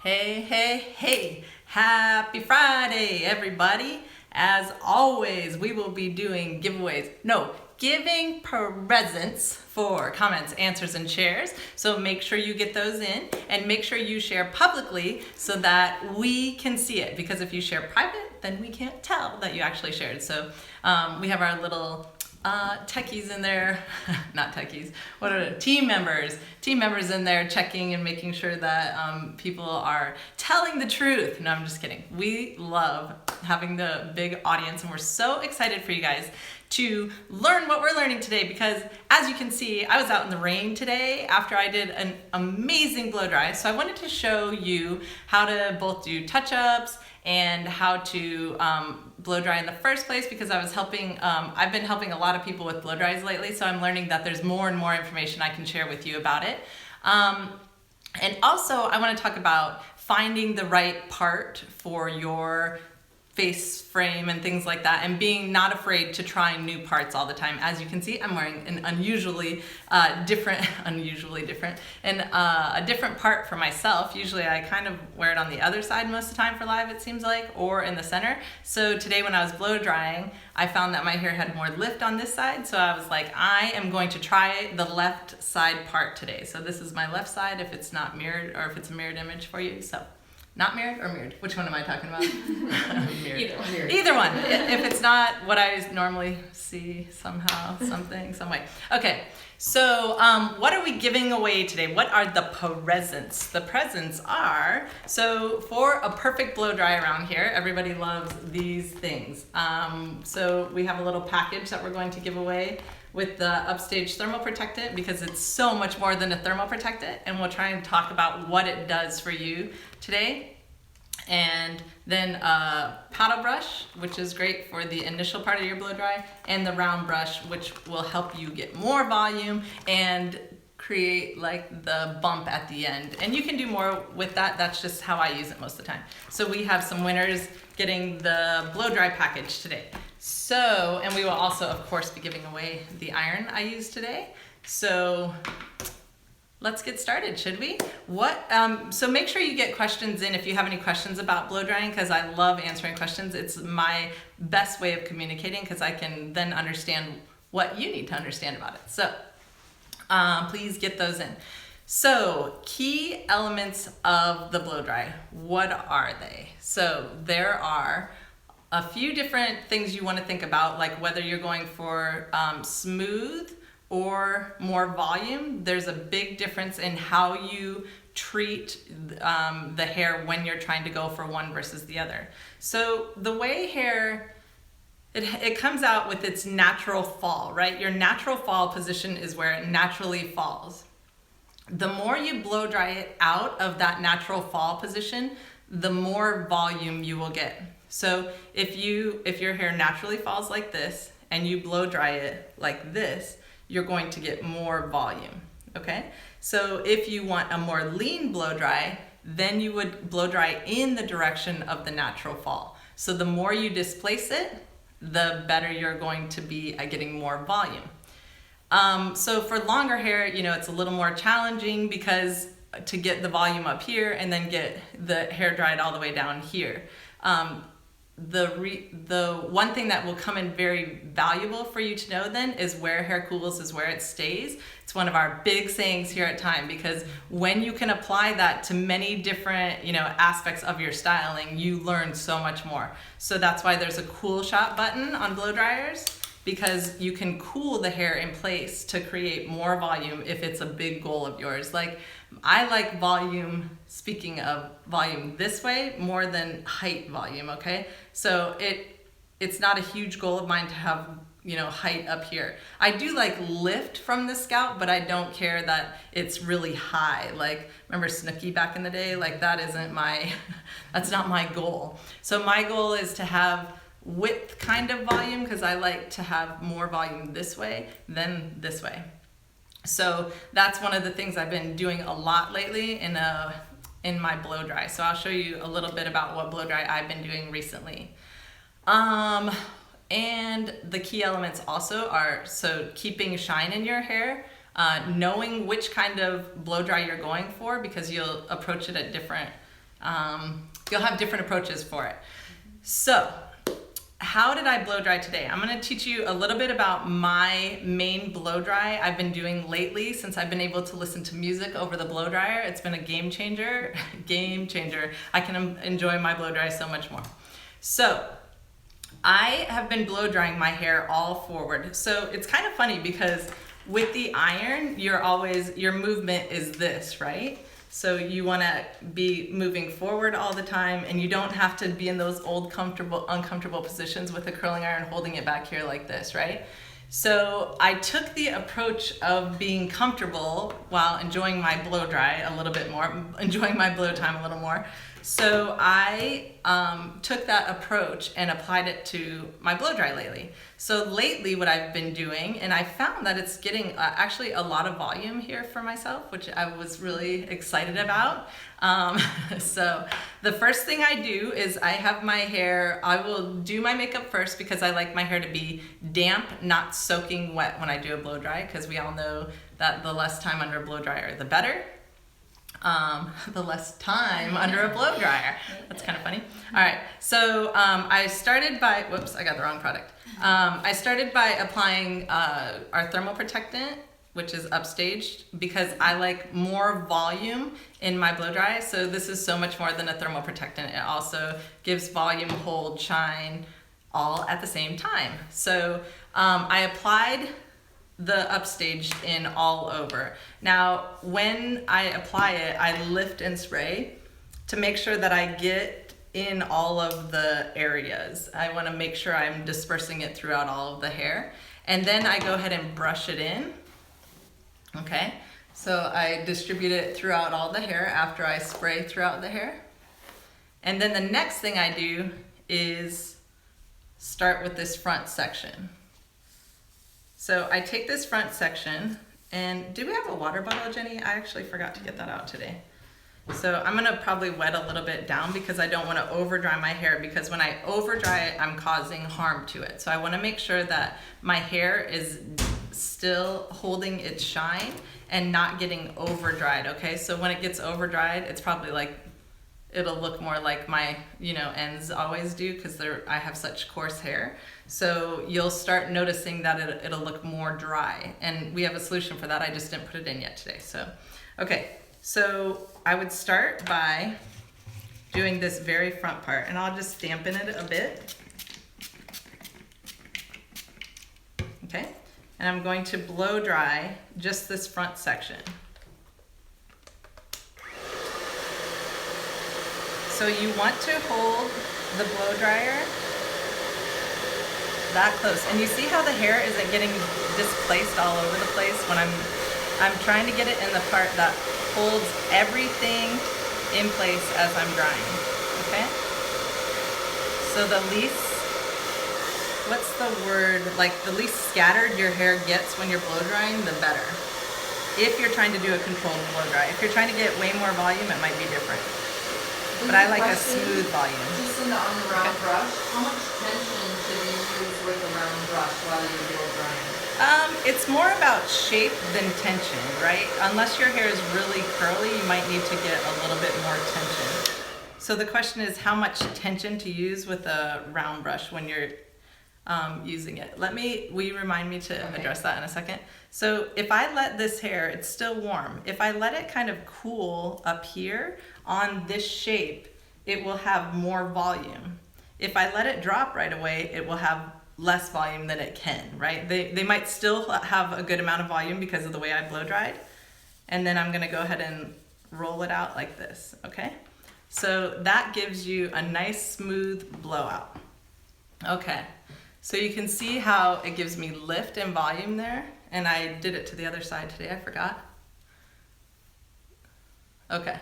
Hey, hey, hey, happy Friday, everybody. As always, we will be doing giving presents for comments, answers, and shares. So make sure you get those in and make sure you share publicly so that we can see it. Because if you share private, then we can't tell that you actually shared. So we have our little techies in there, not techies, what are team members in there checking and making sure that people are telling the truth. No, I'm just kidding. We love having the big audience and we're so excited for you guys to learn what we're learning today because as you can see, I was out in the rain today after I did an amazing blow dry. So I wanted to show you how to both do touch-ups and how to blow dry in the first place because I was helping, I've been helping a lot of people with blow dries lately, so I'm learning that there's more and more information I can share with you about it. And also I want to talk about finding the right part for your face frame and things like that and being not afraid to try new parts all the time. As you can see, I'm wearing an unusually different and a different part for myself. Usually I kind of wear it on the other side most of the time for live, it seems like, or in the center. So today when I was blow drying, I found that my hair had more lift on this side. So I was like, I am going to try the left side part today. So this is my left side if it's not mirrored or if it's a mirrored image for you. So not mirrored or mirrored? Which one am I talking about? Mirrored. Either one. If it's not what I normally see somehow, something, some way. Okay, so what are we giving away today? What are the presents? The presents are, so for a perfect blow dry around here, everybody loves these things. So we have a little package that we're going to give away with the Upstage Thermal Protectant because it's so much more than a thermal protectant, and we'll try and talk about what it does for you today. And then a paddle brush, which is great for the initial part of your blow dry, and the round brush, which will help you get more volume and create like the bump at the end. And you can do more with that. That's just how I use it most of the time. So we have some winners getting the blow dry package today. So, and we will also, of course, be giving away the iron I used today. So let's get started, should we? So make sure you get questions in if you have any questions about blow drying because I love answering questions. It's my best way of communicating because I can then understand what you need to understand about it. So please get those in. So key elements of the blow dry, what are they? So there are a few different things you want to think about, like whether you're going for smooth or more volume. There's a big difference in how you treat the hair when you're trying to go for one versus the other. So the way hair, it comes out with its natural fall, right? Your natural fall position is where it naturally falls. The more you blow dry it out of that natural fall position, the more volume you will get. So if your hair naturally falls like this and you blow dry it like this, you're going to get more volume, okay? So if you want a more lean blow dry, then you would blow dry in the direction of the natural fall. So the more you displace it, the better you're going to be at getting more volume. So for longer hair, it's a little more challenging because to get the volume up here and then get the hair dried all the way down here. The one thing that will come in very valuable for you to know then is where hair cools is where it stays. It's one of our big sayings here at Time because when you can apply that to many different aspects of your styling, you learn so much more. So that's why there's a cool shot button on blow dryers because you can cool the hair in place to create more volume if it's a big goal of yours. Like I like volume, speaking of volume this way, more than height volume, okay? So it's not a huge goal of mine to have, height up here. I do like lift from the scalp, but I don't care that it's really high. Like, remember Snooki back in the day? Like that isn't that's not my goal. So my goal is to have width kind of volume because I like to have more volume this way than this way. So that's one of the things I've been doing a lot lately in my blow dry. So I'll show you a little bit about what blow dry I've been doing recently. And the key elements also are, so keeping shine in your hair, knowing which kind of blow dry you're going for because you'll approach it at different You'll have different approaches for it. So, how did I blow dry today? I'm gonna teach you a little bit about my main blow dry I've been doing lately since I've been able to listen to music over the blow dryer. It's been a game changer, game changer. I can enjoy my blow dry so much more. So, I have been blow drying my hair all forward. So it's kind of funny because with the iron, your movement is this, right? So you want to be moving forward all the time, and you don't have to be in those old uncomfortable positions with a curling iron holding it back here like this, right? So I took the approach of being comfortable while enjoying my blow dry a little bit more, enjoying my blow time a little more. So I took that approach and applied it to my blow dry lately. So lately what I've been doing, and I found that it's getting actually a lot of volume here for myself, which I was really excited about. So the first thing I do is I have my hair, I will do my makeup first because I like my hair to be damp, not soaking wet when I do a blow dry, because we all know that the less time under a blow dryer, the better. The less time under a blow dryer. That's kind of funny. All right, so I started by, whoops, I got the wrong product. I started by applying our thermal protectant, which is upstaged, because I like more volume in my blow dry. So this is so much more than a thermal protectant. It also gives volume, hold, shine, all at the same time. So I applied the upstaged in all over. Now, when I apply it, I lift and spray to make sure that I get in all of the areas. I want to make sure I'm dispersing it throughout all of the hair. And then I go ahead and brush it in. Okay, so I distribute it throughout all the hair after I spray throughout the hair. And then the next thing I do is start with this front section. So I take this front section, and do we have a water bottle, Jenny? I actually forgot to get that out today. So I'm gonna probably wet a little bit down because I don't wanna over dry my hair, because when I over dry it, I'm causing harm to it. So I wanna make sure that my hair is still holding its shine and not getting over dried, okay? So when it gets over dried, it's probably like, it'll look more like my, ends always do, because I have such coarse hair. So you'll start noticing that it'll look more dry. And we have a solution for that. I just didn't put it in yet today. So, okay. So I would start by doing this very front part, and I'll just dampen it a bit. Okay. And I'm going to blow dry just this front section. So you want to hold the blow dryer that close, and you see how the hair isn't getting displaced all over the place when I'm trying to get it in the part that holds everything in place as I'm drying. Okay? So the least, what's the word, like the least scattered your hair gets when you're blow drying, the better. If you're trying to do a controlled blow dry. If you're trying to get way more volume, it might be different. But I like a smooth volume. Just on the round brush, how much tension should you use with the round brush while you're blow drying? It's more about shape than tension, right? Unless your hair is really curly, you might need to get a little bit more tension. So the question is how much tension to use with a round brush when you're using it. Will you remind me to address that in a second? So if I let this hair, it's still warm. If I let it kind of cool up here on this shape, it will have more volume. If I let it drop right away, it will have less volume than it can, right? They might still have a good amount of volume because of the way I blow dried. And then I'm gonna go ahead and roll it out like this, okay? So that gives you a nice smooth blowout. Okay, so you can see how it gives me lift and volume there. And I did it to the other side today, I forgot. Okay.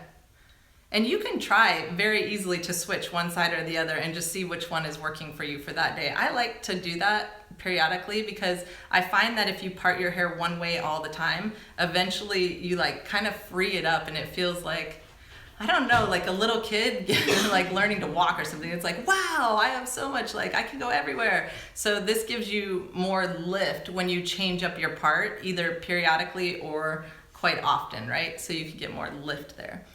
And you can try very easily to switch one side or the other and just see which one is working for you for that day. I like to do that periodically because I find that if you part your hair one way all the time, eventually you like kind of free it up and it feels like, I don't know, like a little kid like learning to walk or something. It's like, wow, I have so much, like I can go everywhere. So this gives you more lift when you change up your part, either periodically or quite often, right? So you can get more lift there.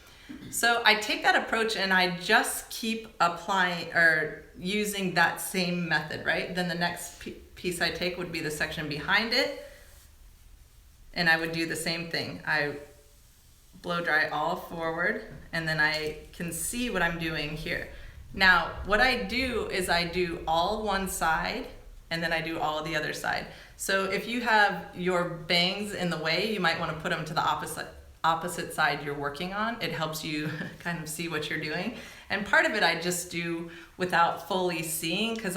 So I take that approach and I just keep applying or using that same method, right? Then the next piece I take would be the section behind it. And I would do the same thing. I blow dry all forward, and then I can see what I'm doing here. Now, what I do is I do all one side, and then I do all the other side. So if you have your bangs in the way, you might want to put them to the opposite side you're working on. It helps you kind of see what you're doing. And part of it I just do without fully seeing, because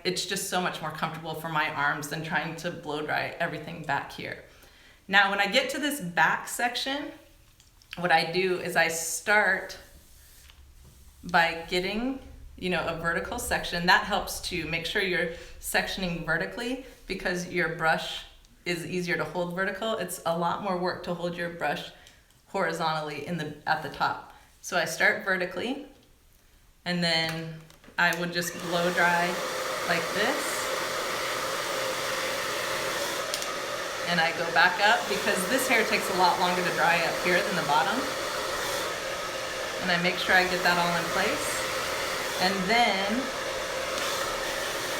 it's just so much more comfortable for my arms than trying to blow dry everything back here. Now, when I get to this back section, what I do is I start by getting, a vertical section. That helps to make sure you're sectioning vertically, because your brush is easier to hold vertical. It's a lot more work to hold your brush horizontally at the top. So I start vertically, and then I would just blow dry like this. And I go back up, because this hair takes a lot longer to dry up here than the bottom. And I make sure I get that all in place. And then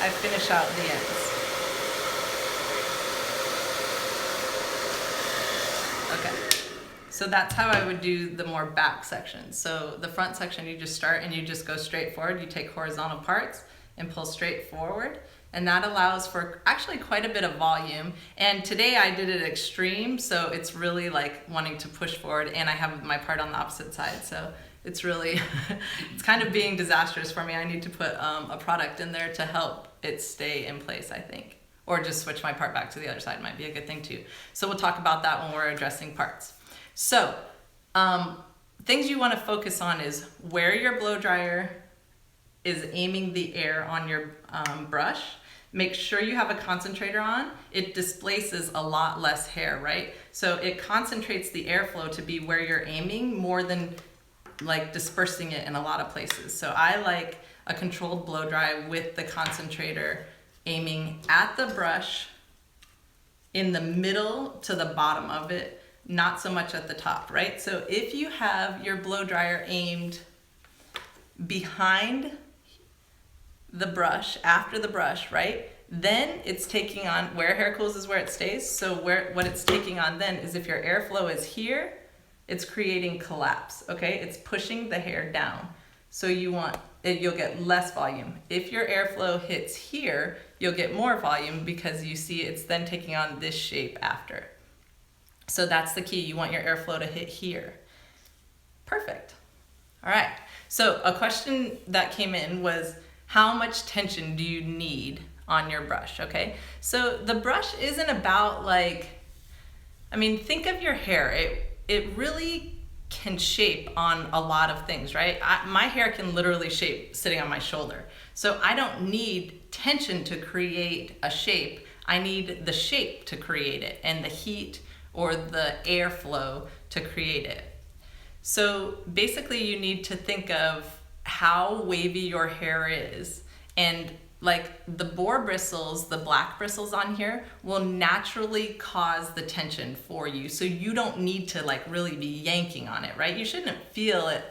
I finish out the ends. Okay, so that's how I would do the more back section. So the front section, you just start and you just go straight forward. You take horizontal parts and pull straight forward. And that allows for actually quite a bit of volume. And today I did it extreme, so it's really like wanting to push forward, and I have my part on the opposite side. So it's really, it's kind of being disastrous for me. I need to put a product in there to help it stay in place, I think. Or just switch my part back to the other side might be a good thing too. So we'll talk about that when we're addressing parts. So things you want to focus on is where your blow dryer is aiming the air on your brush. Make sure you have a concentrator on. It displaces a lot less hair, right? So it concentrates the airflow to be where you're aiming more than like dispersing it in a lot of places. So I like a controlled blow dry with the concentrator aiming at the brush in the middle to the bottom of it, not so much at the top, right? So if you have your blow dryer aimed behind the brush, after the brush, right? Then it's taking on, where hair cools is where it stays. So what it's taking on then is, if your airflow is here, it's creating collapse, okay? It's pushing the hair down. So you'll get less volume. If your airflow hits here, you'll get more volume, because you see it's then taking on this shape after. So that's the key. You want your airflow to hit here. Perfect. All right. So a question that came in was, how much tension do you need on your brush, okay? So the brush isn't about think of your hair. It really can shape on a lot of things, right? My hair can literally shape sitting on my shoulder. So I don't need tension to create a shape. I need the shape to create it, and the heat or the airflow to create it. So basically you need to think of how wavy your hair is, and like the boar bristles, the black bristles on here will naturally cause the tension for you. So you don't need to really be yanking on it, right? You shouldn't feel it,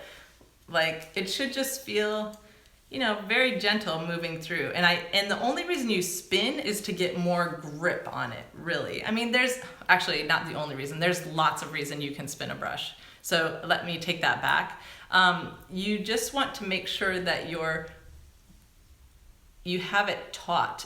it should just feel, very gentle moving through. And the only reason you spin is to get more grip on it, really. There's actually not the only reason. There's lots of reason you can spin a brush. So let me take that back. You just want to make sure that you have it taut,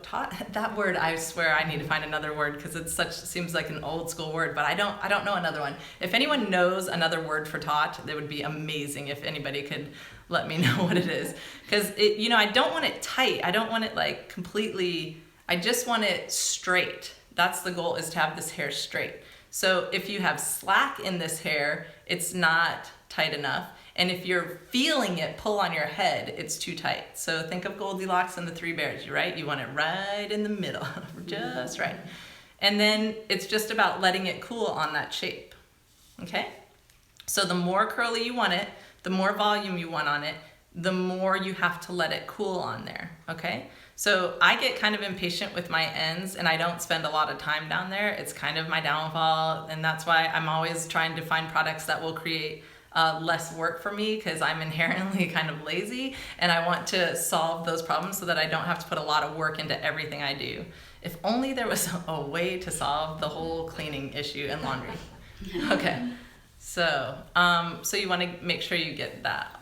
taut, that word, I swear I need to find another word, because seems like an old school word, but I don't know another one. If anyone knows another word for taut, that would be amazing if anybody could let me know what it is. Because I don't want it tight. I don't want it completely, I just want it straight. That's the goal, is to have this hair straight. So if you have slack in this hair, it's not tight enough. And if you're feeling it pull on your head, it's too tight. So think of Goldilocks and the Three Bears, right? You want it right in the middle, just right. And then it's just about letting it cool on that shape, okay? So the more curly you want it, the more volume you want on it, the more you have to let it cool on there, okay? So I get kind of impatient with my ends, and I don't spend a lot of time down there. It's kind of my downfall, and that's why I'm always trying to find products that will create less work for me because I'm inherently kind of lazy, and I want to solve those problems so that I don't have to put a lot of work into everything I do. If only there was a way to solve the whole cleaning issue and laundry. Okay, so you want to make sure you get that.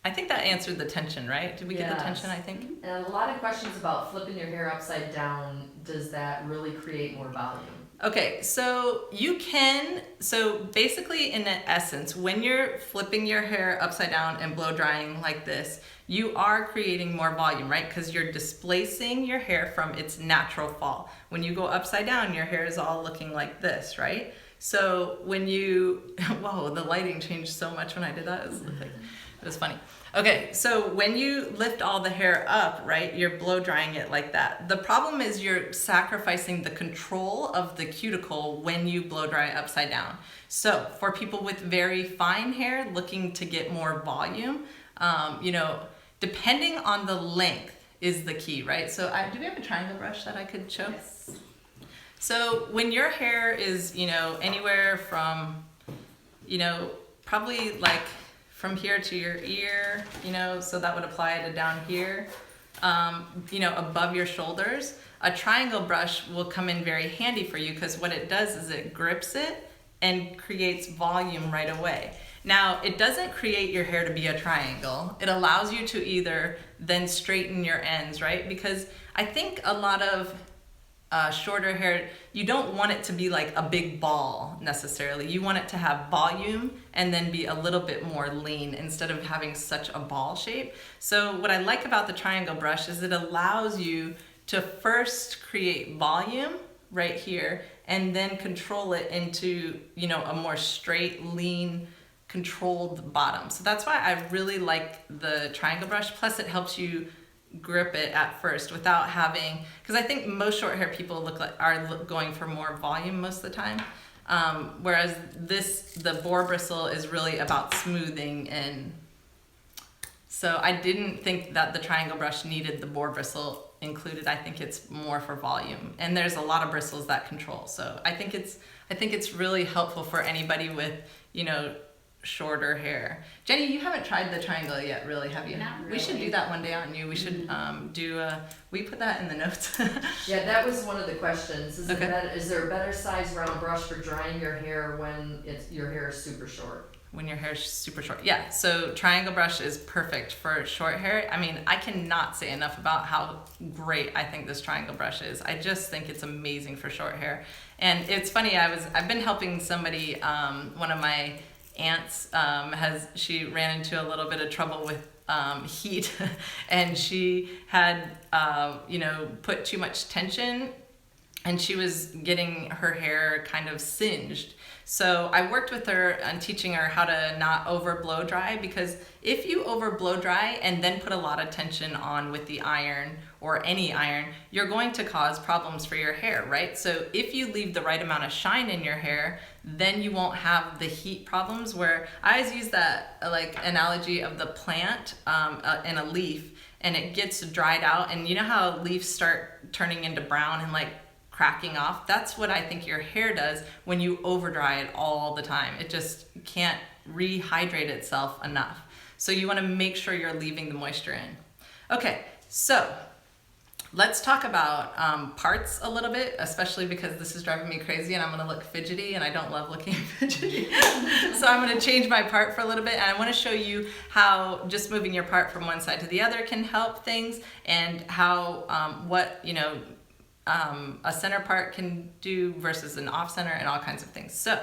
I think that answered the tension, right? Did we get the tension, I think? And a lot of questions about flipping your hair upside down. Does that really create more volume? Okay, so basically in essence, when you're flipping your hair upside down and blow drying like this, you are creating more volume, right? Because you're displacing your hair from its natural fall. When you go upside down, your hair is all looking like this, right? So when you, whoa, the lighting changed so much when I did that. It was funny. Okay, so when you lift all the hair up, right, you're blow drying it like that. The problem is you're sacrificing the control of the cuticle when you blow dry upside down. So for people with very fine hair looking to get more volume, depending on the length is the key, right? So do we have a triangle brush that I could show? Yes. So when your hair is, anywhere from, probably like from here to your ear, so that would apply to down here, above your shoulders, a triangle brush will come in very handy for you because what it does is it grips it and creates volume right away. Now, it doesn't create your hair to be a triangle. It allows you to either then straighten your ends, right? Because I think a lot of shorter hair, you don't want it to be like a big ball necessarily. You want it to have volume and then be a little bit more lean instead of having such a ball shape. So what I like about the triangle brush is it allows you to first create volume right here and then control it into, a more straight, lean, controlled bottom. So that's why I really like the triangle brush. Plus it helps you grip it at first without having, because I think most short hair people are going for more volume most of the time, whereas the boar bristle is really about smoothing. And so I didn't think that the triangle brush needed the boar bristle included. I think it's more for volume, and there's a lot of bristles that control. So I think it's really helpful for anybody with shorter hair. Jenny, you haven't tried the triangle yet, really, have you? Not really. We should do that one day on you. We should we put that in the notes. Yeah, that was one of the questions. Is, Okay. Is there a better size round brush for drying your hair when your hair is super short? When your hair's super short. Yeah, so triangle brush is perfect for short hair. I mean, I cannot say enough about how great I think this triangle brush is. I just think it's amazing for short hair. And it's funny, I've been helping somebody, one of my aunts she ran into a little bit of trouble with heat, and she had put too much tension, and she was getting her hair kind of singed. So I worked with her on teaching her how to not over blow dry, because if you over blow dry and then put a lot of tension on with the iron or any iron, you're going to cause problems for your hair, right? So if you leave the right amount of shine in your hair, then you won't have the heat problems. Where I always use that analogy of the plant in a leaf, and it gets dried out, and you know how leaves start turning into brown and cracking off? That's what I think your hair does when you over dry it all the time. It just can't rehydrate itself enough. So you want to make sure you're leaving the moisture in. Okay, so let's talk about parts a little bit, especially because this is driving me crazy and I'm going to look fidgety, and I don't love looking fidgety. So I'm going to change my part for a little bit, and I want to show you how just moving your part from one side to the other can help things, and how a center part can do versus an off center, and all kinds of things. So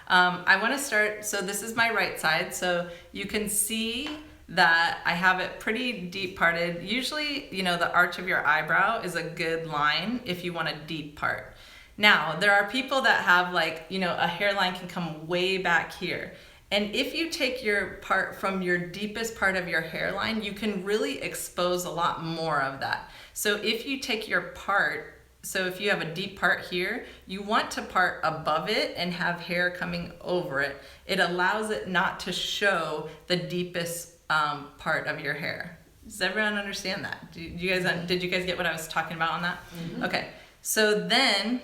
I want to start, so this is my right side, so you can see that I have it pretty deep parted. Usually, the arch of your eyebrow is a good line if you want a deep part. Now, there are people that have a hairline can come way back here. And if you take your part from your deepest part of your hairline, you can really expose a lot more of that. So if you take your part, so if you have a deep part here, you want to part above it and have hair coming over it. It allows it not to show the deepest part of your hair. Does everyone understand that? Did you guys get what I was talking about on that? Mm-hmm. Okay, so then,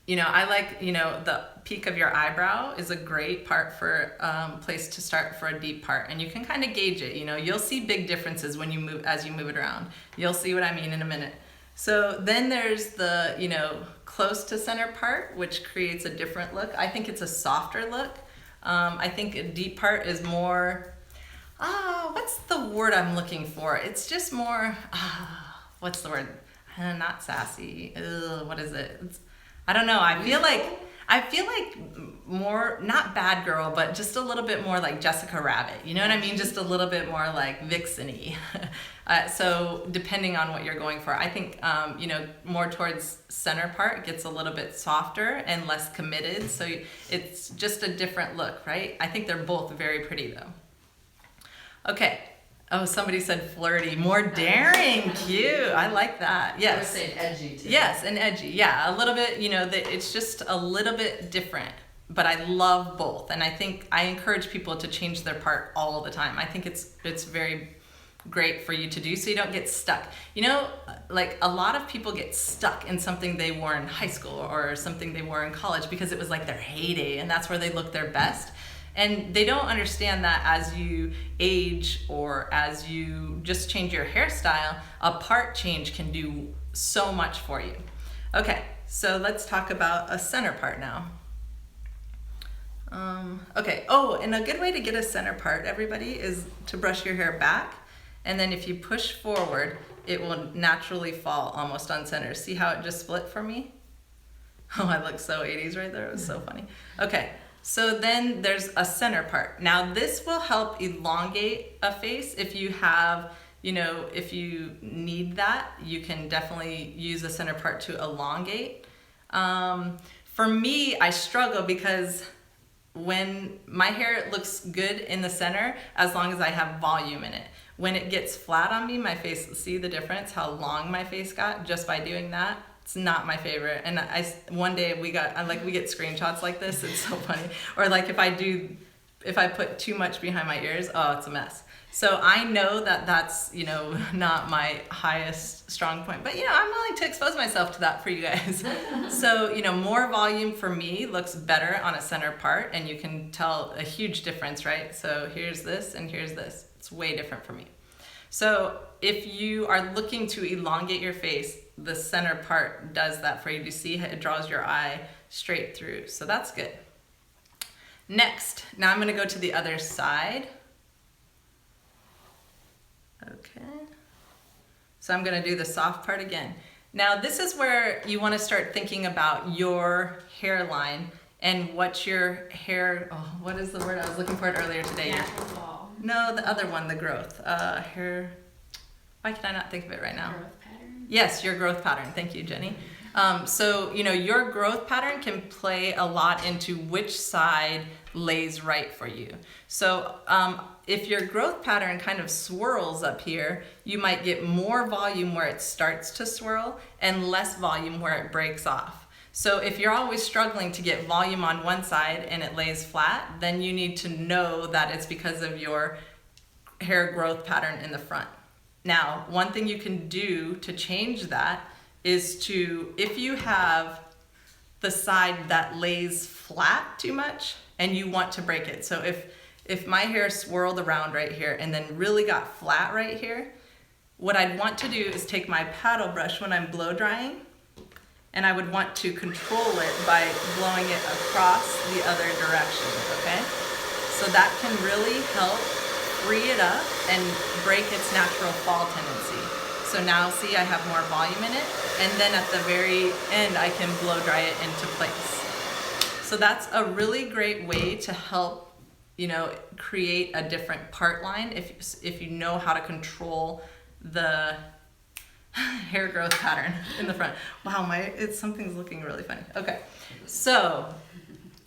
I like, peak of your eyebrow is a great part for place to start for a deep part, and you can kind of gauge it. You know, you'll see big differences when you move as you move it around. You'll see what I mean in a minute. So then there's the, you know, close to center part, which creates a different look. I think it's a softer look. I think a deep part is more, what's the word I'm looking for? It's just more, what's the word? Not sassy. What is it? I don't know. I feel like more, not bad girl, but just a little bit more like Jessica Rabbit. You know what I mean? Just a little bit more like vixen-y. So depending on what you're going for, I think, you know, more towards center part gets a little bit softer and less committed. So it's just a different look, right? I think they're both very pretty though. Okay. Oh, somebody said flirty, more daring, cute. I like that. Yes. I would say edgy too. Yes, and edgy. Yeah, a little bit, you know, it's just a little bit different, but I love both. And I think I encourage people to change their part all the time. I think it's very great for you to do so you don't get stuck. You know, like a lot of people get stuck in something they wore in high school or something they wore in college because it was like their heyday and that's where they look their best. And they don't understand that as you age or as you just change your hairstyle, a part change can do so much for you. Okay, so let's talk about a center part now. Okay, oh, and a good way to get a center part, everybody, is to brush your hair back. And then if you push forward, it will naturally fall almost on center. See how it just split for me? Oh, I look so 80s right there. It was so funny. Okay. So then there's a center part. Now this will help elongate a face if you have, you know, if you need that, you can definitely use the center part to elongate. For me, I struggle because when my hair looks good in the center, as long as I have volume in it. When it gets flat on me, my face, see the difference, how long my face got just by doing that? It's not my favorite. And one day we get screenshots like this. It's so funny. Or like if I put too much behind my ears, oh, it's a mess. So I know that that's, you know, not my highest strong point, but you know, I'm willing to expose myself to that for you guys. So, you know, more volume for me looks better on a center part and you can tell a huge difference, right? So here's this and here's this. It's way different for me. So if you are looking to elongate your face, the center part does that for you. To see it draws your eye straight through. So that's good. Next, now I'm going to go to the other side. Okay. So I'm going to do the soft part again. Now this is where you want to start thinking about your hairline and what your hair, oh, what is the word? I was looking for it earlier today. Natural fall. No, the other one, the growth. Hair, why can I not think of it right now? Growth pattern? Yes, your growth pattern. Thank you, Jenny. So, you know, your growth pattern can play a lot into which side lays right for you. So if your growth pattern kind of swirls up here, you might get more volume where it starts to swirl and less volume where it breaks off. So if you're always struggling to get volume on one side and it lays flat, then you need to know that it's because of your hair growth pattern in the front. Now, one thing you can do to change that is to, if you have the side that lays flat too much and you want to break it. So if my hair swirled around right here and then really got flat right here, what I'd want to do is take my paddle brush when I'm blow drying, and I would want to control it by blowing it across the other direction, okay? So that can really help free it up and break its natural fall tendency. So now see, I have more volume in it, and then at the very end, I can blow dry it into place. So that's a really great way to help, you know, create a different part line if you know how to control the hair growth pattern in the front. Wow, something's looking really funny. Okay, so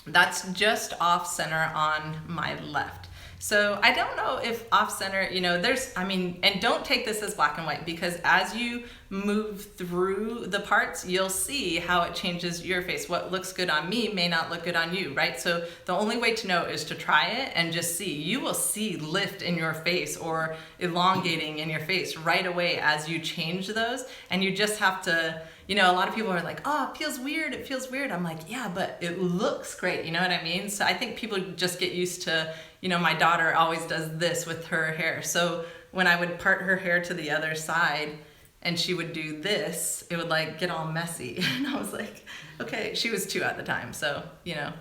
that's just off center on my left. So I don't know if off center, you know, and don't take this as black and white, because as you move through the parts, you'll see how it changes your face. What looks good on me may not look good on you, right? So the only way to know is to try it and just see. You will see lift in your face or elongating in your face right away as you change those. And you just have to, you know, a lot of people are like, oh, it feels weird, it feels weird. I'm like, yeah, but it looks great, you know what I mean? So I think people just get used to, you know, my daughter always does this with her hair. So when I would part her hair to the other side and she would do this, it would like get all messy. And I was like, okay, she was 2 at the time. So, you know,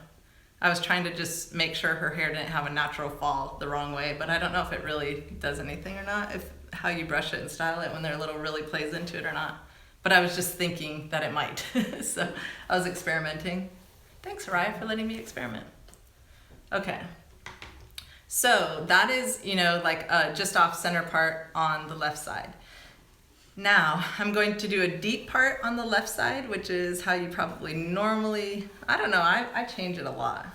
I was trying to just make sure her hair didn't have a natural fall the wrong way, but I don't know if it really does anything or not, if how you brush it and style it when their little really plays into it or not. But I was just thinking that it might. So I was experimenting. Thanks, Raya, for letting me experiment. Okay. So that is, you know, like just off center part on the left side. Now I'm going to do a deep part on the left side, which is how you probably normally, I don't know, I change it a lot.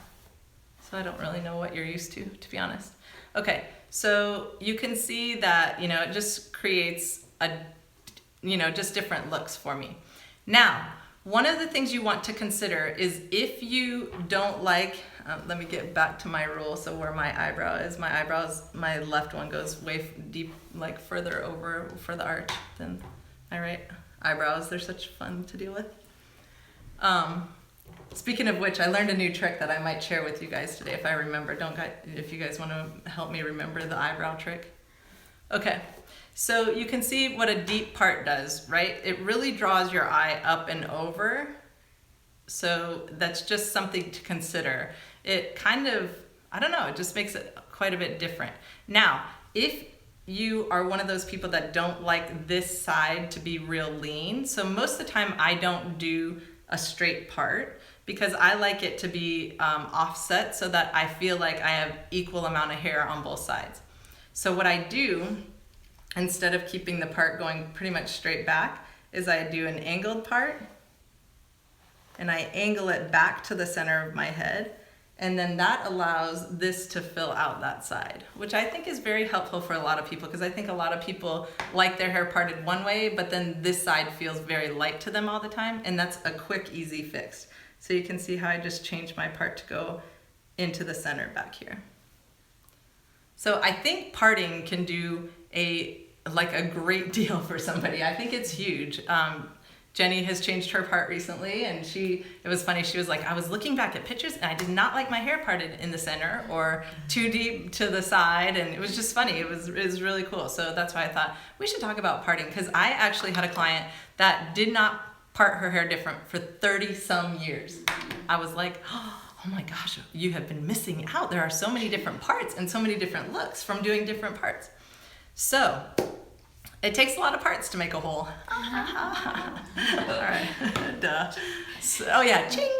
So I don't really know what you're used to be honest. Okay, so you can see that, you know, it just creates a, you know, just different looks for me. Now, one of the things you want to consider is if you don't like, let me get back to my rule. So where my eyebrow is, my left one goes way deep, like further over for the arch than my right. Eyebrows, they're such fun to deal with. Speaking of which, I learned a new trick that I might share with you guys today if I remember. If you guys want to help me remember the eyebrow trick. Okay, so you can see what a deep part does, right? It really draws your eye up and over. So that's just something to consider. It kind of, I don't know, it just makes it quite a bit different. Now, if you are one of those people that don't like this side to be real lean, so most of the time I don't do a straight part because I like it to be offset so that I feel like I have equal amount of hair on both sides. So what I do, instead of keeping the part going pretty much straight back, is I do an angled part and I angle it back to the center of my head. And then that allows this to fill out that side, which I think is very helpful for a lot of people because I think a lot of people like their hair parted one way, but then this side feels very light to them all the time. And that's a quick, easy fix. So you can see how I just changed my part to go into the center back here. So I think parting can do a great deal for somebody. I think it's huge. Jenny has changed her part recently and it was funny, she was like, I was looking back at pictures and I did not like my hair parted in the center or too deep to the side, and it was just funny. It was really cool. So that's why I thought we should talk about parting, because I actually had a client that did not part her hair different for 30 some years. I was like, oh my gosh, you have been missing out. There are so many different parts and so many different looks from doing different parts. So it takes a lot of parts to make a whole. All right, duh. So, oh yeah, ching.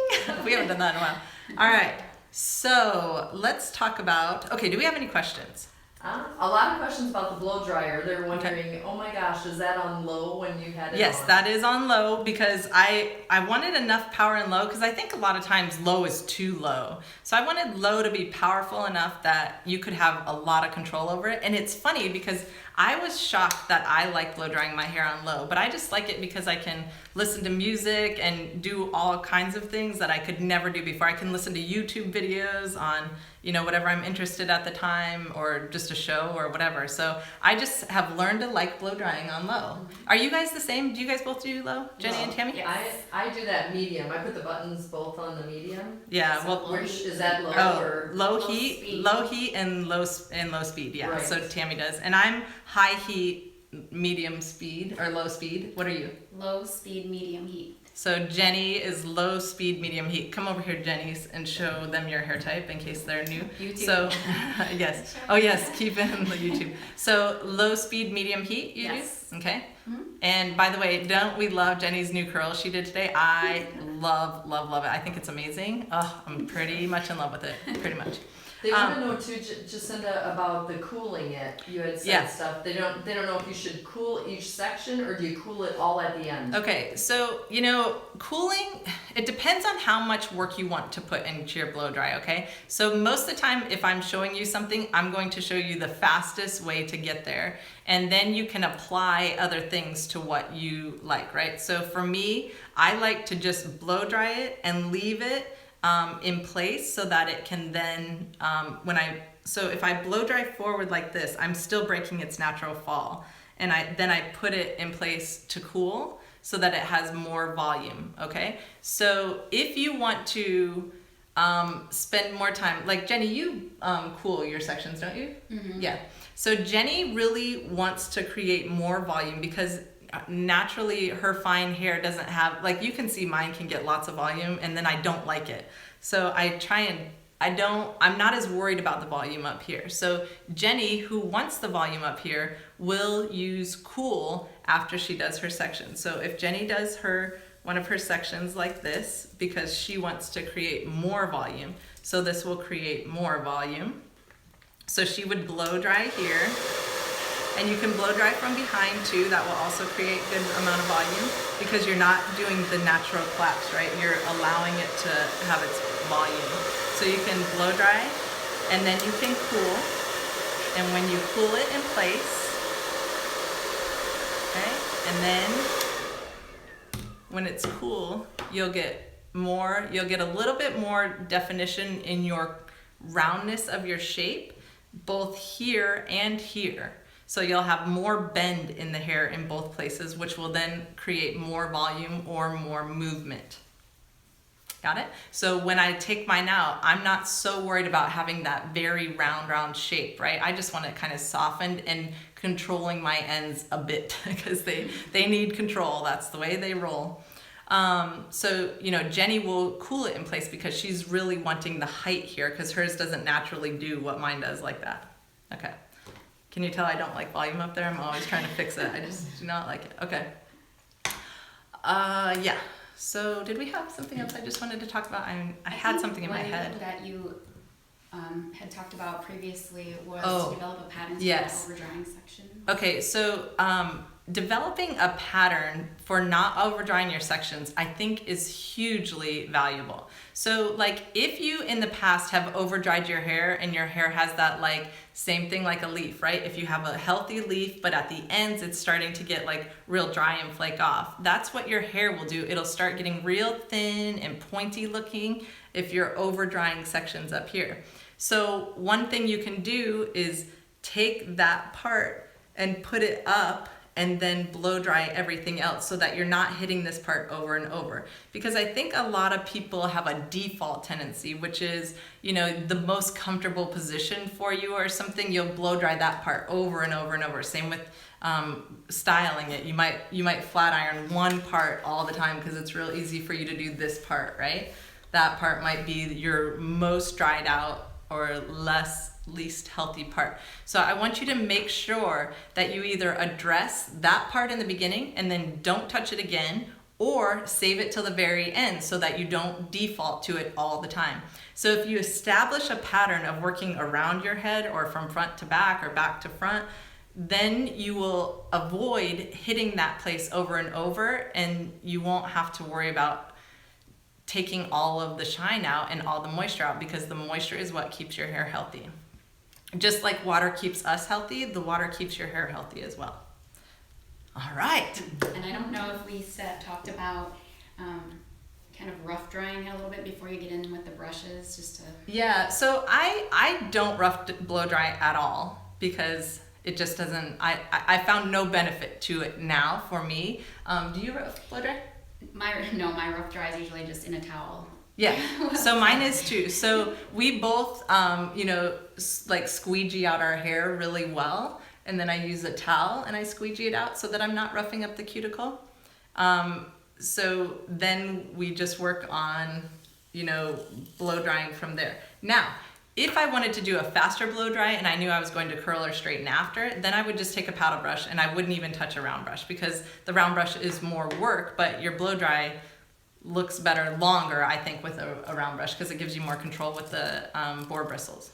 We haven't done that in a while. All right, so let's talk about, okay, do we have any questions? A lot of questions about the blow dryer. They're wondering, oh my gosh, is that on low when you had it Yes, on? that is on low because I wanted enough power in low because I think a lot of times low is too low. So I wanted low to be powerful enough that you could have a lot of control over it. And it's funny because I was shocked that I like blow drying my hair on low, but I just like it because I can listen to music and do all kinds of things that I could never do before. I can listen to YouTube videos on, you know, whatever I'm interested at the time, or just a show or whatever. So I just have learned to like blow drying on low. Are you guys the same? Do you guys both do low, Jenny and Tammy? Yes. I do that medium. I put the buttons both on the medium. Yeah, well, Which is that low or low heat and low speed. Yeah, right. So Tammy does, and I'm high heat, medium speed, or low speed. What are you? Low speed, medium heat. So Jenny is low speed, medium heat. Come over here, Jenny, and show them your hair type in case they're new. YouTube. So, yes. Oh yes, keep it in the YouTube. So low speed, medium heat, you Yes. do? Okay. Mm-hmm. And by the way, don't we love Jenny's new curls she did today? I love it. I think it's amazing. Oh, I'm pretty much in love with it, pretty much. They want to know too, Jacinda, about the cooling it. You had said stuff. They don't know if you should cool each section or do you cool it all at the end? Okay, so you know, cooling, it depends on how much work you want to put into your blow dry, okay? So most of the time, if I'm showing you something, I'm going to show you the fastest way to get there. And then you can apply other things to what you like, right? So for me, I like to just blow dry it and leave it in place so that it can then, so if I blow dry forward like this, I'm still breaking its natural fall. And then I put it in place to cool so that it has more volume, okay? So if you want to spend more time, like Jenny, you cool your sections, don't you? Mm-hmm. Yeah. So Jenny really wants to create more volume because naturally her fine hair doesn't have, like you can see mine can get lots of volume and then I don't like it. So I'm not as worried about the volume up here. So Jenny, who wants the volume up here, will use cool after she does her section. So if Jenny does one of her sections like this, because she wants to create more volume, so this will create more volume. So she would blow dry here, and you can blow dry from behind too. That will also create good amount of volume because you're not doing the natural collapse, right? You're allowing it to have its volume. So you can blow dry, and then you can cool. And when you cool it in place, okay, and then when it's cool, you'll get a little bit more definition in your roundness of your shape, both here and here. So you'll have more bend in the hair in both places, which will then create more volume or more movement. Got it? So when I take mine out, I'm not so worried about having that very round shape, right? I just want it kind of softened and controlling my ends a bit because they need control. That's the way they roll. So, Jenny will cool it in place because she's really wanting the height here because hers doesn't naturally do what mine does like that. Okay. Can you tell I don't like volume up there? I'm always trying to fix it. I just do not like it. Okay. Yeah. So did we have something else I just wanted to talk about? I had something in my head. That you had talked about previously was to develop a pattern for that over-drying section. Okay, so developing a pattern for not over-drying your sections, I think is hugely valuable. So like if you in the past have over-dried your hair and your hair has that like same thing like a leaf, right? If you have a healthy leaf, but at the ends it's starting to get like real dry and flake off, that's what your hair will do. It'll start getting real thin and pointy looking if you're over-drying sections up here. So one thing you can do is take that part and put it up and then blow dry everything else so that you're not hitting this part over and over. Because I think a lot of people have a default tendency, which is, the most comfortable position for you or something, you'll blow dry that part over and over and over. Same with styling it. You might flat iron one part all the time because it's real easy for you to do this part, right? That part might be your most dried out or least healthy part. So I want you to make sure that you either address that part in the beginning and then don't touch it again, or save it till the very end so that you don't default to it all the time. So if you establish a pattern of working around your head or from front to back or back to front, then you will avoid hitting that place over and over, and you won't have to worry about taking all of the shine out and all the moisture out, because the moisture is what keeps your hair healthy. Just like water keeps us healthy, the water keeps your hair healthy as well. All right. And I don't know if we talked about kind of rough drying it a little bit before you get in with the brushes, just to... Yeah, so I don't rough blow dry at all because it just doesn't, I found no benefit to it now for me. Do you rough blow dry? My rough dry is usually just in a towel. Yeah, so mine is too. So we both, like squeegee out our hair really well, and then I use a towel and I squeegee it out so that I'm not roughing up the cuticle. So then we just work on, blow drying from there. Now, if I wanted to do a faster blow dry and I knew I was going to curl or straighten after, then I would just take a paddle brush and I wouldn't even touch a round brush, because the round brush is more work, but your blow dry looks better longer, I think, with a round brush because it gives you more control with the boar bristles.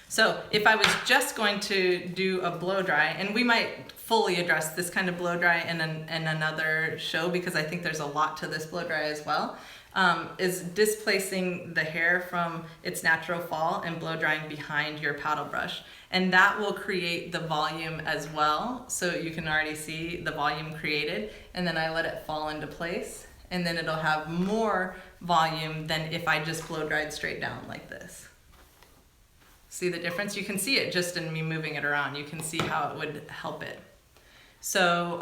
So if I was just going to do a blow dry, and we might fully address this kind of blow dry in another show because I think there's a lot to this blow dry as well, is displacing the hair from its natural fall and blow drying behind your paddle brush. And that will create the volume as well. So you can already see the volume created, and then I let it fall into place, and then it'll have more volume than if I just blow dried straight down like this. See the difference? You can see it just in me moving it around. You can see how it would help it. So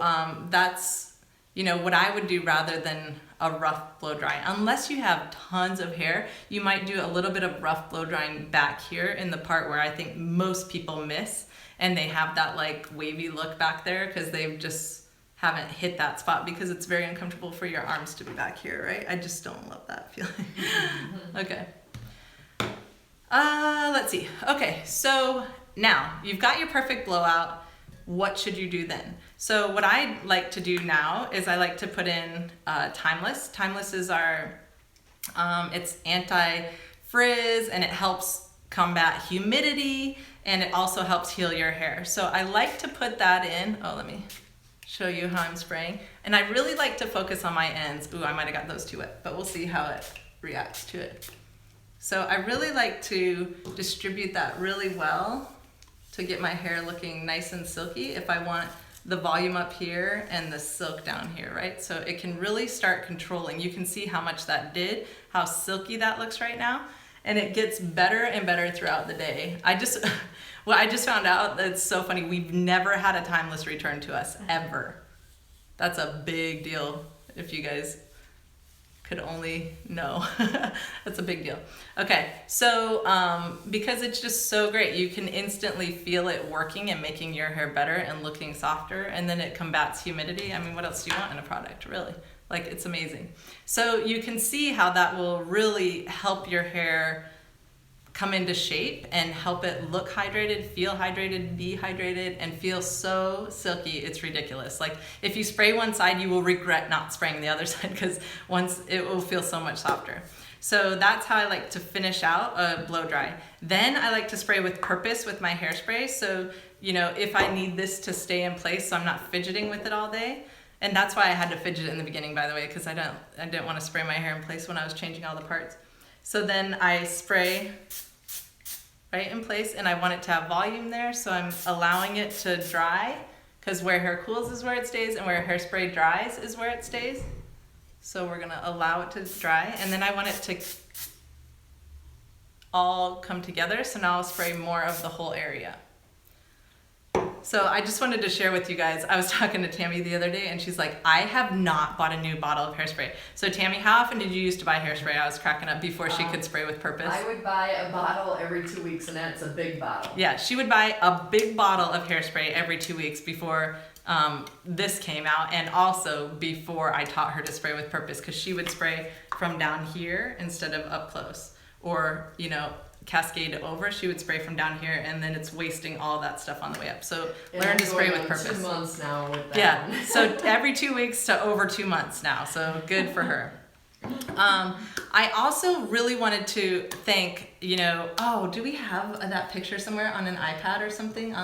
that's what I would do rather than a rough blow dry, unless you have tons of hair, you might do a little bit of rough blow drying back here in the part where I think most people miss, and they have that like wavy look back there because they just haven't hit that spot, because it's very uncomfortable for your arms to be back here, right? I just don't love that feeling. Okay. Let's see. Okay, so now you've got your perfect blowout. What should you do then? So what I like to do now is I like to put in Timeless. Timeless is our, it's Anti-Frizz, and it helps combat humidity, and it also helps heal your hair. So I like to put that in. Oh, let me show you how I'm spraying. And I really like to focus on my ends. Ooh, I might have got those too wet, but we'll see how it reacts to it. So I really like to distribute that really well to get my hair looking nice and silky if I want the volume up here and the silk down here, right? So it can really start controlling. You can see how much that did, how silky that looks right now. And it gets better and better throughout the day. I just found out that it's so funny. We've never had a Timeless return to us, ever. That's a big deal if you guys could only know. That's a big deal. Okay, so because it's just so great, you can instantly feel it working and making your hair better and looking softer, and then it combats humidity. I mean, what else do you want in a product, really? Like, it's amazing. So you can see how that will really help your hair come into shape and help it look hydrated, feel hydrated, be hydrated, and feel so silky. It's ridiculous. Like, if you spray one side, you will regret not spraying the other side, because once it will feel so much softer. So that's how I like to finish out a blow dry. Then I like to spray with purpose with my hairspray. So, if I need this to stay in place so I'm not fidgeting with it all day. And that's why I had to fidget in the beginning, by the way, because I didn't want to spray my hair in place when I was changing all the parts. So then I spray right in place, and I want it to have volume there, so I'm allowing it to dry, because where hair cools is where it stays, and where hairspray dries is where it stays. So we're gonna allow it to dry, and then I want it to all come together, so now I'll spray more of the whole area. So I just wanted to share with you guys, I was talking to Tammy the other day, and she's like, I have not bought a new bottle of hairspray. So Tammy, how often did you used to buy hairspray? I was cracking up before she could spray with purpose. I would buy a bottle every 2 weeks, and that's a big bottle. Yeah, she would buy a big bottle of hairspray every 2 weeks before this came out, and also before I taught her to spray with purpose, because she would spray from down here instead of up close, or cascade over. She would spray from down here, and then it's wasting all that stuff on the way up. So learn to spray with purpose. 2 months now with that. Yeah, so every 2 weeks to over 2 months now. So good for her. I also really wanted to thank, do we have that picture somewhere on an iPad or something?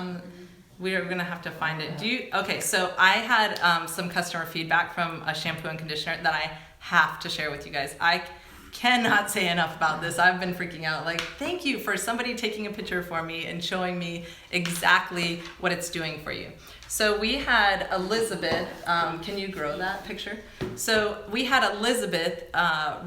We are gonna have to find it. Okay, so I had some customer feedback from a shampoo and conditioner that I have to share with you guys. I cannot say enough about this. I've been freaking out. Like, thank you for somebody taking a picture for me and showing me exactly what it's doing for you. So we had Elizabeth, can you grow that picture? So we had Elizabeth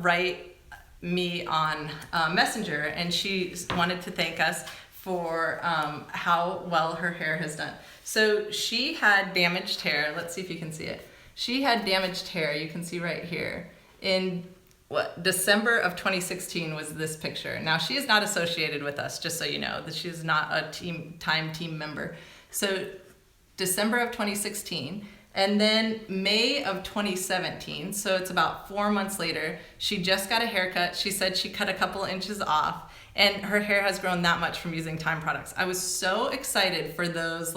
write me on Messenger, and she wanted to thank us for how well her hair has done. So she had damaged hair. Let's see if you can see it. She had damaged hair, you can see right here, in December of 2016 was this picture. Now, she is not associated with us, just so you know, that she is not a team member. So December of 2016, and then May of 2017, so it's about 4 months later, she just got a haircut. She said she cut a couple inches off, and her hair has grown that much from using Time products. I was so excited for those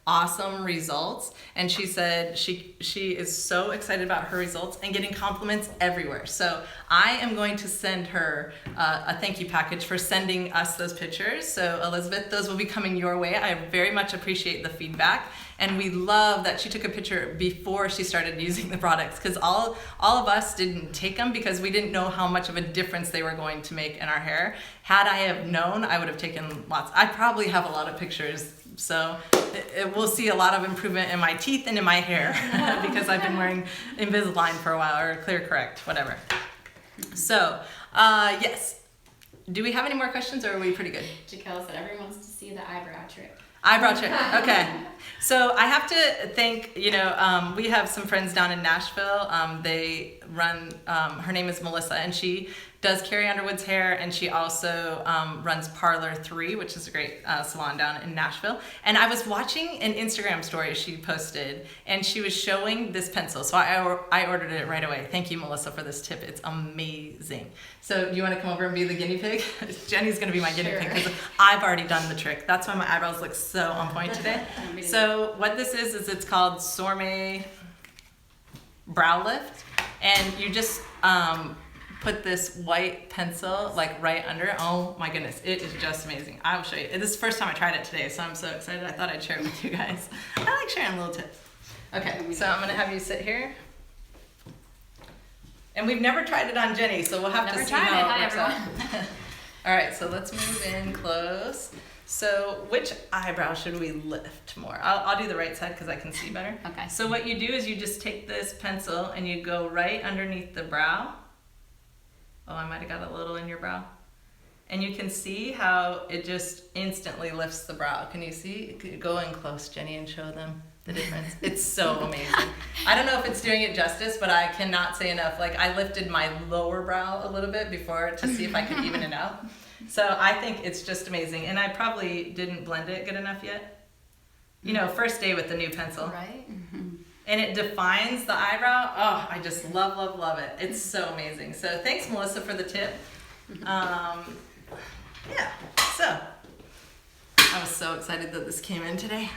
awesome results, and she said she is so excited about her results and getting compliments everywhere. So I am going to send her a thank you package for sending us those pictures. So Elizabeth, those will be coming your way. I very much appreciate the feedback, and we love that she took a picture before she started using the products, because all of us didn't take them because we didn't know how much of a difference they were going to make in our hair. Had I have known, I would have taken lots. I probably have a lot of pictures, so we'll see a lot of improvement in my teeth and in my hair because I've been wearing Invisalign for a while, or Clear Correct, whatever. So, yes. Do we have any more questions, or are we pretty good? Jaquel said everyone wants to see the eyebrow trick. Eyebrow trick. Okay. So I have to thank, we have some friends down in Nashville. They run, her name is Melissa, and she does Carrie Underwood's hair, and she also runs Parlor 3, which is a great salon down in Nashville. And I was watching an Instagram story she posted, and she was showing this pencil. So I ordered it right away. Thank you, Melissa, for this tip. It's amazing. So do you want to come over and be the guinea pig? Jenny's going to be my guinea pig because I've already done the trick. That's why my eyebrows look so on point today. So what this is it's called Sourmet Brow Lift. And you just put this white pencil like right under it. Oh my goodness, it is just amazing. I will show you. This is the first time I tried it today, so I'm so excited. I thought I'd share it with you guys. I like sharing little tips. Okay, so I'm gonna have you sit here. And we've never tried it on Jenny, so we'll have to see how it works out. All right, so let's move in close. So which eyebrow should we lift more? I'll do the right side because I can see better. Okay. So what you do is you just take this pencil and you go right underneath the brow. Oh, I might have got a little in your brow. And you can see how it just instantly lifts the brow. Can you see? Go in close, Jenny, and show them the difference. It's so amazing. I don't know if it's doing it justice, but I cannot say enough. Like, I lifted my lower brow a little bit before to see if I could even it out. So I think it's just amazing. And I probably didn't blend it good enough yet. First day with the new pencil. Right? And it defines the eyebrow. Oh, I just love, love, love it. It's so amazing. So thanks, Melissa, for the tip. So I was so excited that this came in today.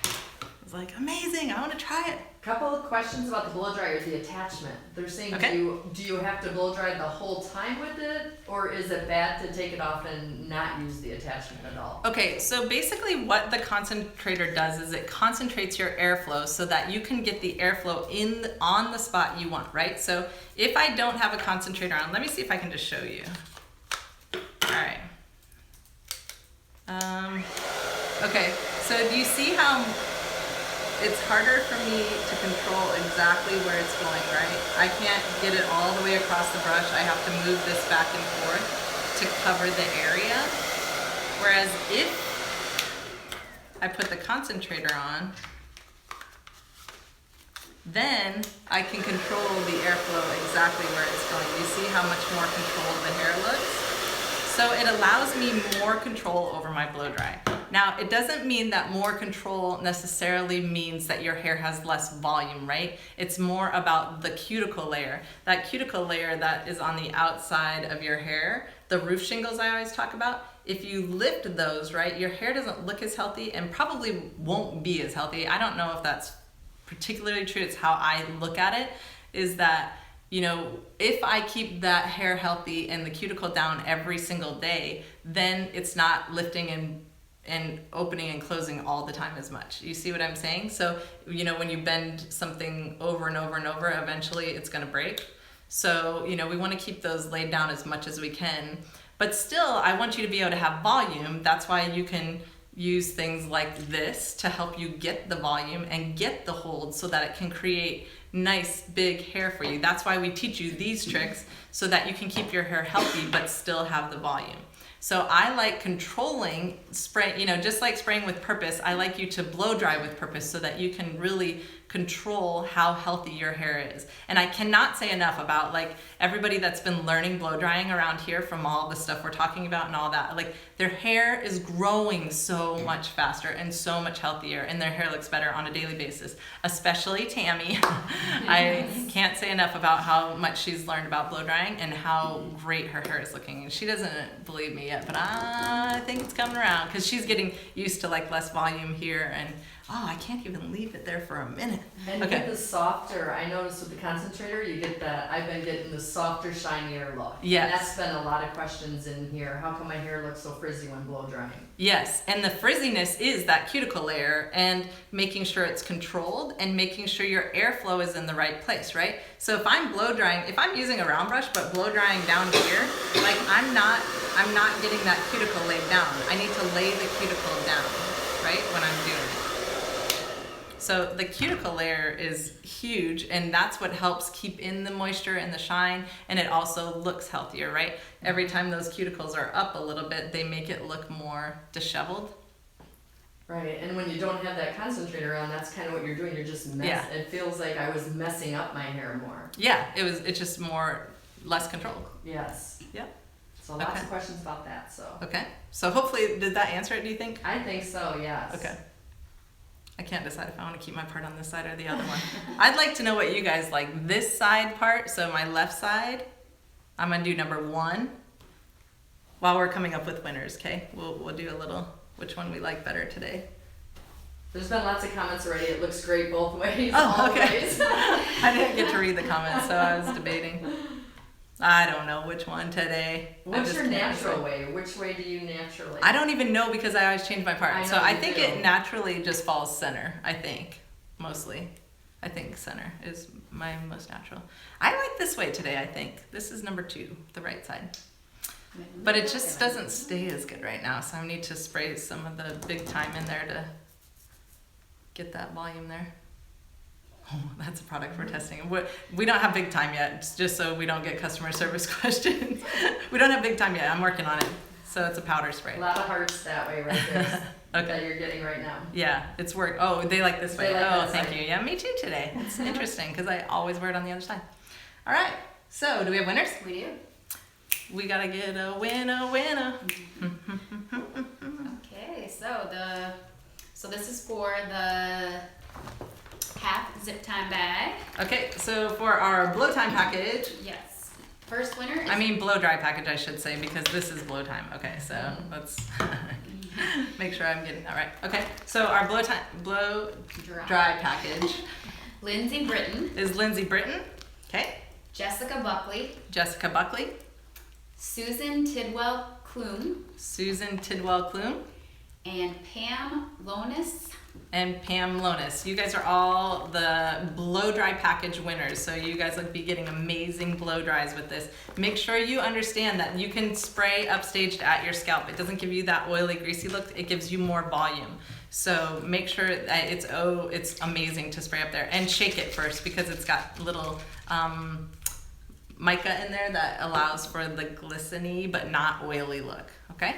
I was like, amazing, I want to try it. Couple of questions about the blow dryer, the attachment. They're saying, Okay. do you have to blow dry the whole time with it, or is it bad to take it off and not use the attachment at all? Okay, so basically what the concentrator does is it concentrates your airflow so that you can get the airflow on the spot you want, right? So if I don't have a concentrator on, let me see if I can just show you. All right. Okay, so do you see how it's harder for me to control exactly where it's going, right? I can't get it all the way across the brush. I have to move this back and forth to cover the area. Whereas if I put the concentrator on, then I can control the airflow exactly where it's going. You see how much more controlled the hair looks? So it allows me more control over my blow dry. Now, it doesn't mean that more control necessarily means that your hair has less volume, right? It's more about the cuticle layer. That cuticle layer that is on the outside of your hair, the roof shingles I always talk about, if you lift those, right, your hair doesn't look as healthy and probably won't be as healthy. I don't know if that's particularly true. It's how I look at it, is that if I keep that hair healthy and the cuticle down every single day, then it's not lifting and opening and closing all the time as much. You see what I'm saying? So, when you bend something over and over and over, eventually it's gonna break. So, we wanna keep those laid down as much as we can. But still, I want you to be able to have volume. That's why you can use things like this to help you get the volume and get the hold so that it can create nice big hair for you. That's why we teach you these tricks, so that you can keep your hair healthy but still have the volume. So I like controlling spray, just like spraying with purpose, I like you to blow dry with purpose so that you can really control how healthy your hair is. And I cannot say enough about everybody that's been learning blow drying around here from all the stuff we're talking about and all that. Their hair is growing so much faster and so much healthier, and their hair looks better on a daily basis, especially Tammy. I can't say enough about how much she's learned about blow drying and how great her hair is looking. And she doesn't believe me yet, but I think it's coming around because she's getting used to less volume here, and I can't even leave it there for a minute. And you get the softer, I noticed with the concentrator, you get that, I've been getting the softer, shinier look. Yes. And that's been a lot of questions in here. How come my hair looks so frizzy when blow drying? Yes, and the frizziness is that cuticle layer and making sure it's controlled and making sure your airflow is in the right place, right? So if I'm blow drying, if I'm using a round brush but blow drying down here, I'm not getting that cuticle laid down. I need to lay the cuticle down, right, when I'm doing it. So the cuticle layer is huge, and that's what helps keep in the moisture and the shine, and it also looks healthier, right? Every time those cuticles are up a little bit, they make it look more disheveled. Right, and when you don't have that concentrator on, that's kind of what you're doing. You're just It feels like I was messing up my hair more. Yeah, it's just less control. Yes. Yep. So lots of questions about that. So. Okay. So hopefully, did that answer it? Do you think? I think so. Yes. Okay. I can't decide if I want to keep my part on this side or the other one. I'd like to know what you guys like. This side part, so my left side, I'm gonna do number 1. While we're coming up with winners, okay? We'll do a little which one we like better today. There's been lots of comments already. It looks great both ways. Oh, okay. I didn't get to read the comments, so I was debating. I don't know which one today. What's your natural way? Which way do you naturally? I don't even know because I always change my part. I think do. it naturally just falls center, I think, mostly. I think center is my most natural. I like this way today, I think. This is number 2, the right side. But it just doesn't stay as good right now, so I need to spray some of the big time in there to get that volume there. Oh, that's a product we're testing. We don't have big time yet, just so we don't get customer service questions. We don't have big time yet. I'm working on it. So it's a powder spray. A lot of hearts that way right there. Okay. That you're getting right now. Yeah, it's work. Oh, they like this way. They like Thank you. Yeah, me too today. It's interesting because I always wear it on the other side. All right. So do we have winners? We do. We gotta get a winner. Okay, so this is for the half zip time bag. Okay, so for our blow time package. Yes. First winner is Blow dry package, I should say, because this is blow time. Okay, so let's make sure I'm getting that right. Okay, so our blow dry package Lindsay Britton, is Lindsay Britton. Okay. Jessica Buckley, Jessica Buckley, Susan Tidwell Klum, Susan Tidwell Klum, and Pam Lonis. and Pam Lonis. You guys are all the blow dry package winners, so you guys will be getting amazing blow dries with this. Make sure you understand that you can spray upstaged at your scalp. It doesn't give you that oily, greasy look. It gives you more volume. So make sure that it's amazing to spray up there, and shake it first because it's got little mica in there that allows for the glistening but not oily look. Okay.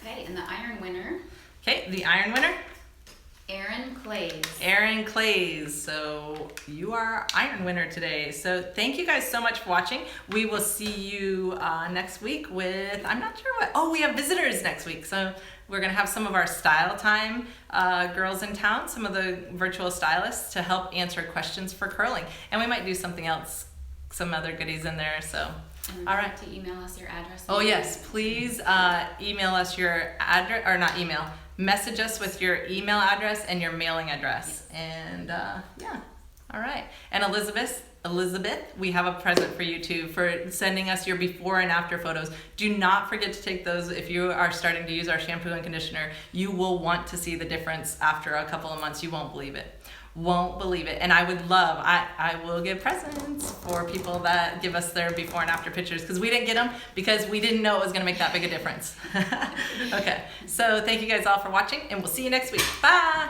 Okay, and the iron winner, Okay, the iron winner, Erin Clays. Erin Clays. So you are iron winner today. So thank you guys so much for watching. We will see you next week with, I'm not sure what, oh, we have visitors next week. So we're gonna have some of our Style Time girls in town, some of the virtual stylists to help answer questions for curling. And we might do something else, some other goodies in there, so. And All right. To email us your address. Oh yes, please email us your address, or not email, message us with your email address and your mailing address. And yeah, all right. And Elizabeth, we have a present for you too for sending us your before and after photos. Do not forget to take those. If you are starting to use our shampoo and conditioner, you will want to see the difference after a couple of months. You won't believe it. Won't believe it. And I would love, I will give presents for people that give us their before and after pictures, because we didn't get them because we didn't know it was going to make that big a difference. Okay, so thank you guys all for watching, and we'll see you next week. Bye.